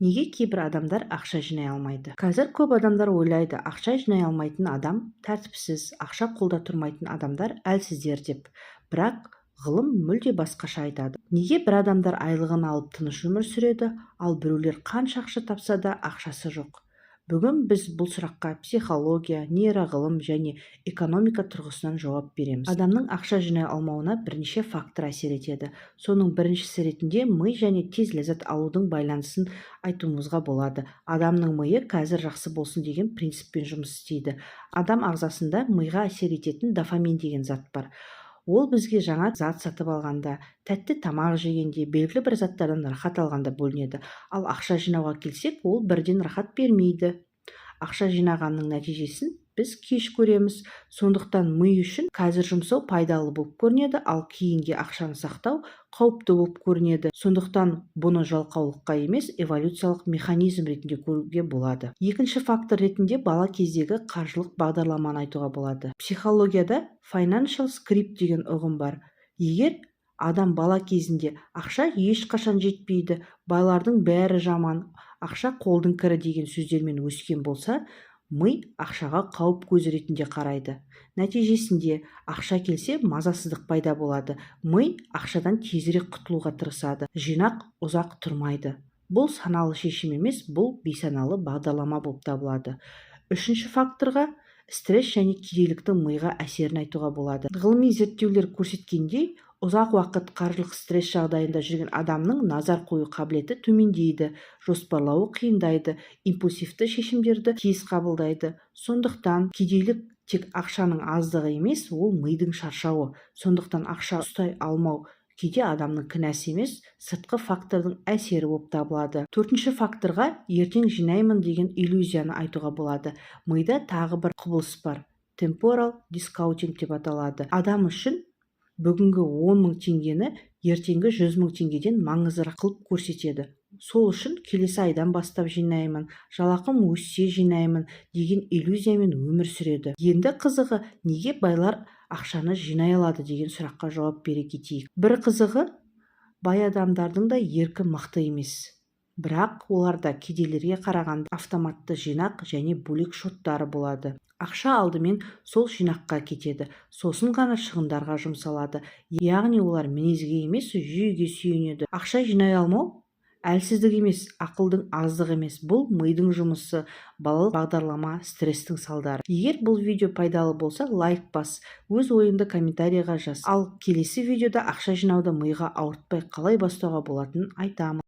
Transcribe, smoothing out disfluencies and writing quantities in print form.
Неге кейбір адамдар ақша жинай алмайды? Қазір көп адамдар ойлайды, ақша жинай алмайтын адам тәртіпсіз, ақша қолда тұрмайтын адамдар әлсіздер деп. Бірақ ғылым мүлде басқаша айтады. Неге бір адамдар айлығын алып тыныш өмір сүреді, ал біреулер қанша ақша тапса да ақшасы жоқ? Бүгін біз бұл сұраққа психология, нейроғылым және экономика тұрғысынан жауап береміз. Адамның ақша жинай алмауына бірнеше фактор әсер етеді. Соның біріншісі ретінде ми және тез ләззат алудың байланысын айтуымызға болады. Адамның миы қазір жақсы болсын деген принциппен жұмыс істейді. Адам ағзасында миға әсер ететін дофамин деген зат бар. Ол бізге жаңа зат сатып алғанда, тәтті тамақ жегенде, белгілі бір заттардан рахат алғанда бөлінеді. Ал ақша жинауға келсек, ол бірден рахат бермейді. Ақша жинағанның нәтижесін біз кеш көреміз. Сондықтан ми үшін қазір жұмсау пайдалы болып көрінеді, ал кейінге ақшаны сақтау қауіпті болып көрінеді. Сондықтан бұны жалқаулыққа емес, эволюциялық механизм ретінде көруге болады. Екінші фактор ретінде бала кездегі қаржылық бағдарламаны айтуға болады. Психологияда financial script деген ұғым бар. Егер адам бала кезінде ақша ешқашан жетпейді, байлардың бәрі жаман, ақша қолдың кірі деген сөздермен өскен болса, ми ақшаға қауіп көзі ретінде қарайды. Нәтижесінде ақша келсе мазасыздық пайда болады. Ми ақшадан тезірек құтылуға тырысады. Жинақ ұзақ тұрмайды. Бұл саналы шешім емес, бұл бейсаналы бағдарлама болып табылады. Үшінші факторға стресс және кедейліктің миға әсерін айтуға болады. Ғылыми зерттеулер көрсеткендей, ұзақ уақыт қаржылық стресс жағдайында жүрген адамның назар қою қабілеті төмендейді, жоспарлауы қиындайды, импульсивті шешімдерді тез қабылдайды. Сондықтан кедейлік тек ақшаның аздығы емес, ол мидың шаршауы. Сондықтан ақша ұстай алмау кейде адамның кінәсі емес, сыртқы фактордың әсері болып табылады. Төртінші факторға ертең жинаймын деген иллюзияны айтуға болады. Мида тағы бір құбылыс бар. Temporal discounting деп аталады. Адам үшін бүгінгі 10 мың теңгені ертеңгі 100 мың теңгеден маңыздырақ қылып көрсетеді. Сол үшін келесі айдан бастап жинаймын, жалақым өссе жинаймын деген иллюзиямен өмір сүреді. Енді қызығы, неге байлар ақшаны жинай алады деген сұраққа жауап бере кетейік. Бір қызығы, бай адамдардың да еркі мықты емес. Бірақ оларда кедейлерге қарағанда автоматты жинақ және бөлек шоттары болады. Ақша алдымен сол жинаққа кетеді, сосын ғана шығындарға жұмсалады. Яғни олар мінезге емес, жүйеге сүйенеді. Ақша жинай алмау әлсіздік емес, ақылдың аздығы емес, бұл мидың жұмысы, балалық бағдарлама, стресстің салдары. Егер бұл видео пайдалы болса, лайк бас, өз ойыңды комментарийға жаз. Ал келесі видеода ақша жинауды миға ауыртпай қалай бастауға болатынын айтамын.